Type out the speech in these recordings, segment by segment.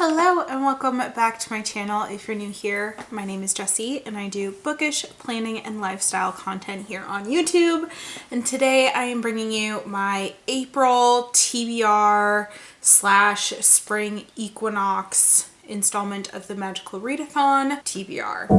Hello and welcome back to my channel. If you're new here, my name is Jessie and I do bookish planning and lifestyle content here on YouTube. And today I am bringing you my April TBR / Spring Equinox installment of the Magical Readathon TBR.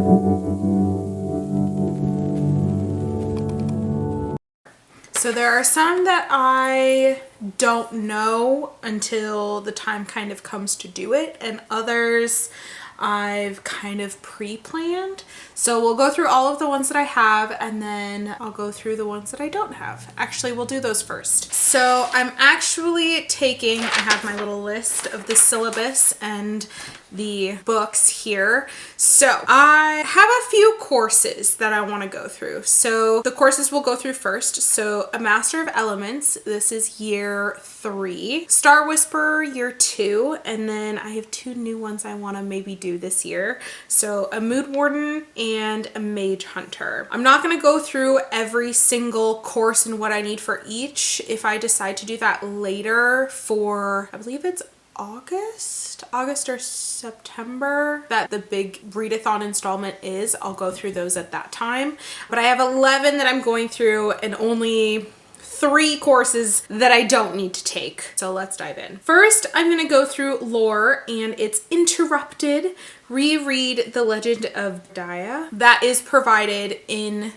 So there are some that I don't know until the time kind of comes to do it, and others I've kind of pre-planned. So we'll go through all of the ones that I have and then I'll go through the ones that I don't have. Actually, we'll do those first. So I'm actually I have my little list of the syllabus and the books here. So I have a few courses that I want to go through. So the courses we'll go through first. So A Master of Elements, this is year 3. Star Whisperer, year 2. And then I have 2 new ones I want to maybe do this year. So a Mood Warden and a Mage Hunter. I'm not going to go through every single course and what I need for each. If I decide to do that later for, I believe it's August or September that the big readathon installment is, I'll go through those at that time. But I have 11 that I'm going through and only 3 courses that I don't need to take. So let's dive in. First, I'm going to go through lore and it's Interrupted, Reread the Legend of Dia. That is provided in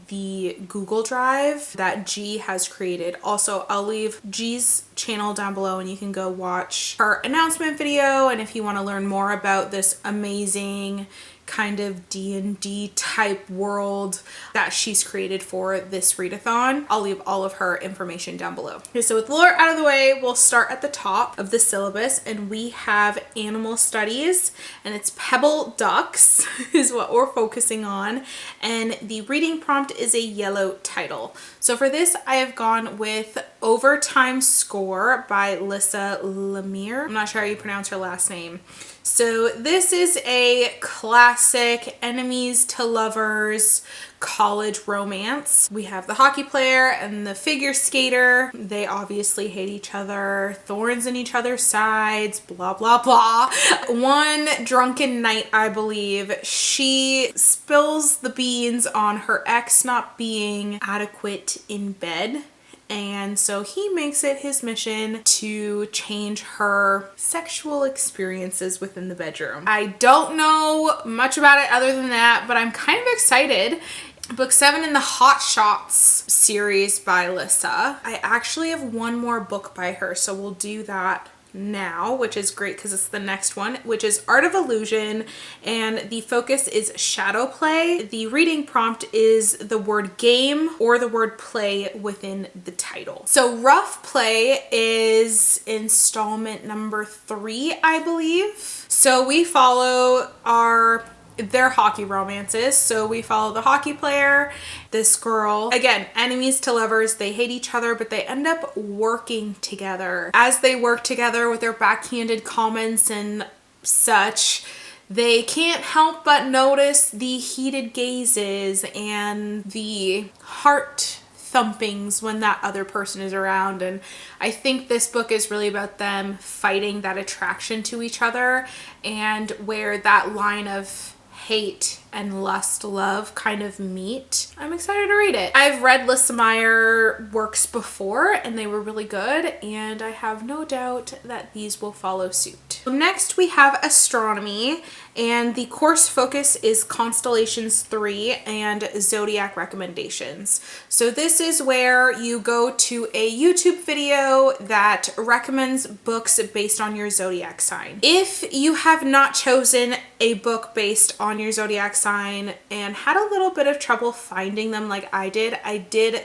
the Google Drive that G has created. Also, I'll leave G's channel down below and you can go watch her announcement video. And if you want to learn more about this amazing kind of D&D type world that she's created for this readathon, I'll leave all of her information down below. Okay, so with lore out of the way, we'll start at the top of the syllabus and we have Animal Studies and it's Pebble Ducks is what we're focusing on, and the reading prompt is a yellow title. So for this I have gone with Overtime Score by Lissa Lemire. I'm not sure how you pronounce her last name. So this is a classic enemies to lovers college romance. We have the hockey player and the figure skater. They obviously hate each other, thorns in each other's sides, blah, blah, blah. One drunken night, I believe, she spills the beans on her ex not being adequate in bed. And so he makes it his mission to change her sexual experiences within the bedroom. I don't know much about it other than that, but I'm kind of excited. Book 7 in the Hot Shots series by Lissa. I actually have one more book by her, so we'll do that now, which is great because it's the next one, which is Art of Illusion, and the focus is shadow play. The reading prompt is the word game or the word play within the title. So Rough Play is installment number 3, I believe. So we follow their hockey romances. So we follow the hockey player, this girl, again, enemies to lovers. They hate each other, but they end up working together. As they work together with their backhanded comments and such, they can't help but notice the heated gazes and the heart thumpings when that other person is around. And I think this book is really about them fighting that attraction to each other and where that line of hate and lust love kind of meet. I'm excited to read it. I've read Lissa Lemire works before and they were really good, and I have no doubt that these will follow suit. Next we have Astronomy, and the course focus is Constellations 3 and Zodiac Recommendations. So this is where you go to a YouTube video that recommends books based on your zodiac sign. If you have not chosen a book based on your zodiac sign and had a little bit of trouble finding them like I did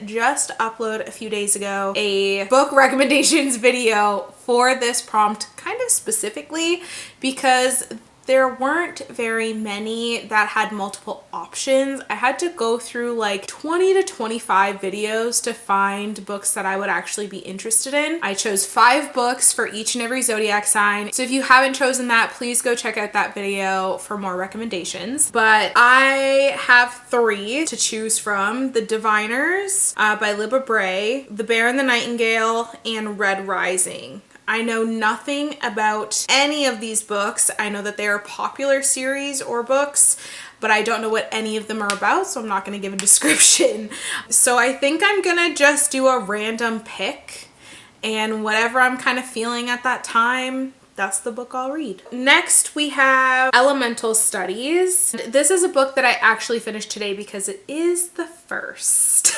just upload a few days ago a book recommendations video for this prompt, kind of specifically because there weren't very many that had multiple options. I had to go through like 20 to 25 videos to find books that I would actually be interested in. I chose 5 books for each and every zodiac sign. So if you haven't chosen that, please go check out that video for more recommendations. But I have 3 to choose from: The Diviners by Libba Bray, The Bear and the Nightingale, and Red Rising. I know nothing about any of these books. I know that they are popular series or books, but I don't know what any of them are about, so I'm not going to give a description. So I think I'm going to just do a random pick, and whatever I'm kind of feeling at that time, that's the book I'll read. Next, we have Elemental Studies. This is a book that I actually finished today because it is the first.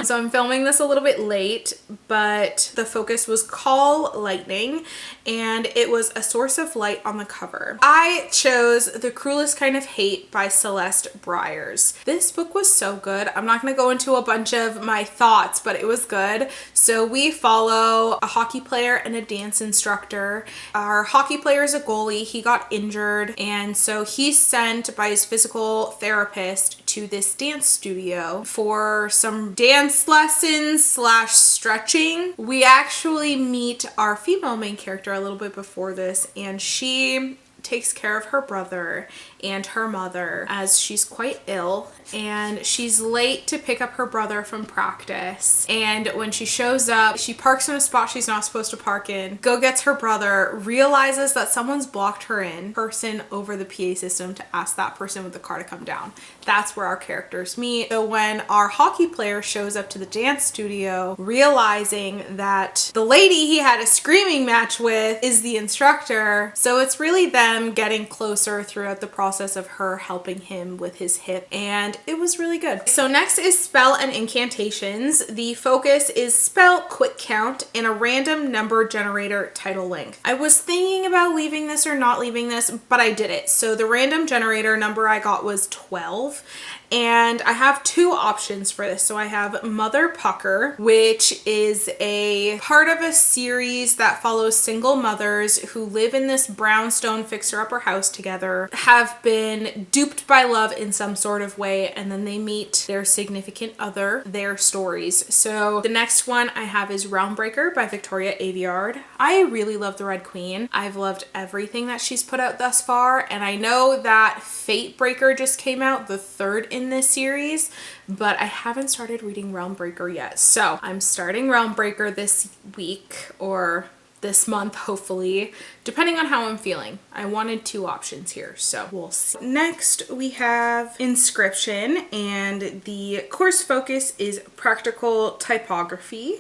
So I'm filming this a little bit late, but the focus was Call Lightning, and it was A Source of Light on the cover. I chose The Cruelest Kind of Hate by Celeste Byers. This book was so good. I'm not going to go into a bunch of my thoughts, but it was good. So we follow a hockey player and a dance instructor. Our hockey player is a goalie. He got injured, and so he's sent by his physical therapist to this dance studio for some dance lessons / stretching. We actually meet our female main character a little bit before this, and she takes care of her brother and her mother as she's quite ill, and she's late to pick up her brother from practice. And when she shows up, she parks in a spot she's not supposed to park in, gets her brother, realizes that someone's blocked her in person over the PA system to ask that person with the car to come down. That's where our characters meet. So when our hockey player shows up to the dance studio, realizing that the lady he had a screaming match with is the instructor, so it's really them getting closer throughout the process of her helping him with his hip, and it was really good. So next is Spell and Incantations. The focus is spell quick count and a random number generator title length. I was thinking about leaving this or not leaving this, but I did it. So the random generator number I got was 12. And I have two options for this. So I have Mother Pucker, which is a part of a series that follows single mothers who live in this brownstone fixer-upper house together, have been duped by love in some sort of way, and then they meet their significant other, their stories. So the next one I have is Realmbreaker by Victoria Aveyard. I really love the Red Queen. I've loved everything that she's put out thus far, and I know that Fatebreaker just came out, the third in this series, but I haven't started reading Realmbreaker yet. So I'm starting Realmbreaker this week or this month, hopefully, depending on how I'm feeling. I wanted two options here, so we'll see. Next, we have Inscription, and the course focus is practical typography.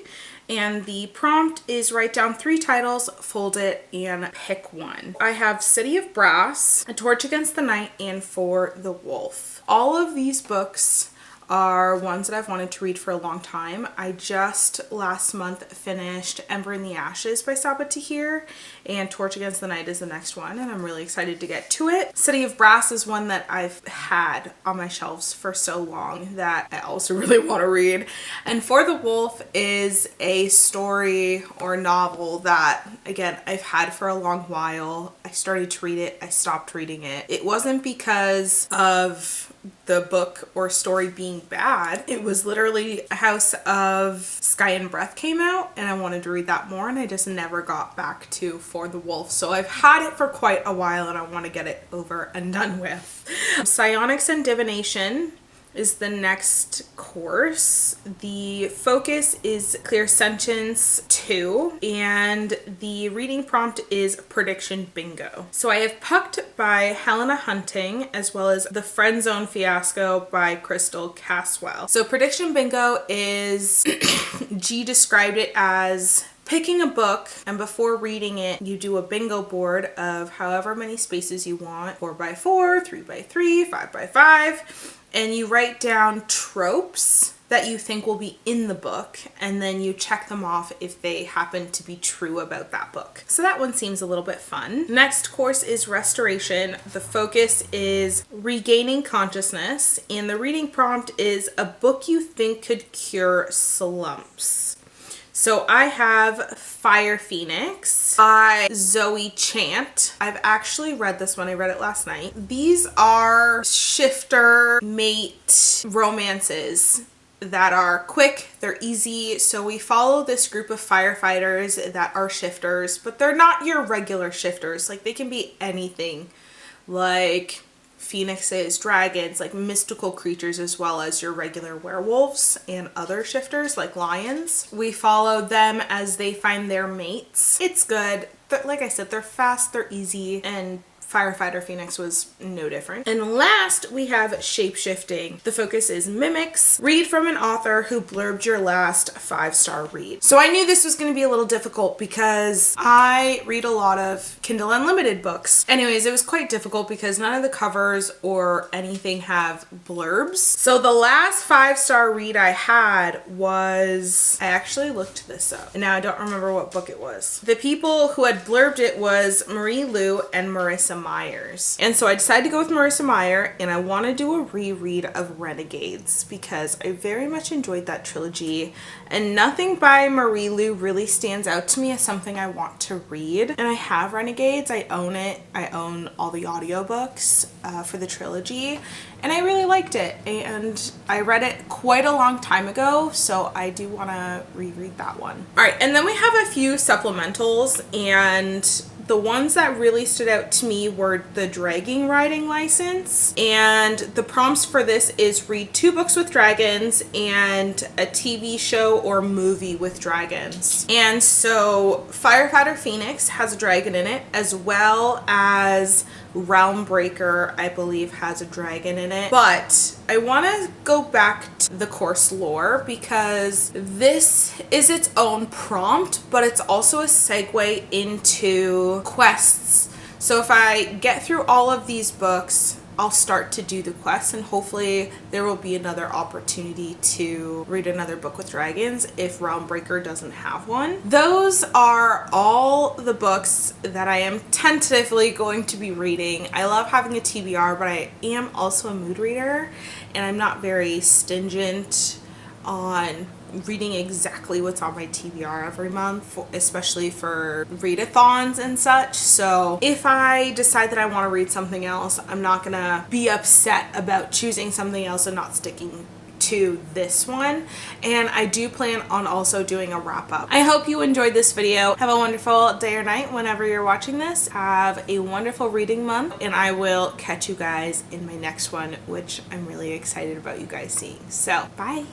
And the prompt is write down 3 titles, fold it, and pick one. I have City of Brass, A Torch Against the Night, and For the Wolf. All of these books are ones that I've wanted to read for a long time. I just last month finished Ember in the Ashes by Sabaa Tahir, and Torch Against the Night is the next one, and I'm really excited to get to it. City of Brass is one that I've had on my shelves for so long that I also really want to read. And For the Wolf is a story or novel that, again, I've had for a long while. I started to read it, I stopped reading it. It wasn't because of the book or story being bad. It was literally House of Sky and Breath came out, and I wanted to read that more, and I just never got back to For the Wolf. So I've had it for quite a while, and I want to get it over and done with. Psionics and Divination is the next course. The focus is Clear Sentence 2, and the reading prompt is Prediction Bingo. So I have Pucked by Helena Hunting, as well as The Friend Zone Fiasco by Crystal Caswell. So Prediction Bingo is, G described it as picking a book, and before reading it, you do a bingo board of however many spaces you want, 4x4, 3x3, 5x5, and you write down tropes that you think will be in the book, and then you check them off if they happen to be true about that book. So that one seems a little bit fun. Next course is Restoration. The focus is regaining consciousness, and the reading prompt is a book you think could cure slumps. So I have Fire Phoenix by Zoe Chant. I've actually read this one. I read it last night. These are shifter mate romances that are quick, they're easy. So we follow this group of firefighters that are shifters, but they're not your regular shifters. Like, they can be anything, like phoenixes, dragons, like mystical creatures, as well as your regular werewolves and other shifters like lions. We follow them as they find their mates. It's good. Like I said, they're fast, they're easy, and Firefighter Phoenix was no different. And last, we have Shapeshifting. The focus is mimics. Read from an author who blurbed your last 5-star read. So I knew this was going to be a little difficult because I read a lot of Kindle Unlimited books. Anyways, it was quite difficult because none of the covers or anything have blurbs. So the last 5-star read I had was, I actually looked this up and now I don't remember what book it was. The people who had blurbed it was Marie Lu and Marissa Myers. And so I decided to go with Marissa Meyer, and I want to do a reread of Renegades because I very much enjoyed that trilogy, and nothing by Marie Lu really stands out to me as something I want to read. And I have Renegades, I own it. I own all the audiobooks for the trilogy, and I really liked it, and I read it quite a long time ago, so I do want to reread that one. All right, and then we have a few supplementals, and the ones that really stood out to me were the dragging riding license, and the prompts for this is read 2 books with dragons and a TV show or movie with dragons. And so Firefighter Phoenix has a dragon in it, as well as Realmbreaker, I believe, has a dragon in it. But I want to go back to the course lore because this is its own prompt, but it's also a segue into quests. So if I get through all of these books, I'll start to do the quests, and hopefully there will be another opportunity to read another book with dragons if Realmbreaker doesn't have one. Those are all the books that I am tentatively going to be reading. I love having a TBR, but I am also a mood reader, and I'm not very stingent on reading exactly what's on my TBR every month, especially for readathons and such. So if I decide that I want to read something else, I'm not gonna be upset about choosing something else and not sticking to this one. And I do plan on also doing a wrap up. I hope you enjoyed this video. Have a wonderful day or night whenever you're watching this. Have a wonderful reading month, and I will catch you guys in my next one, which I'm really excited about you guys seeing. So bye.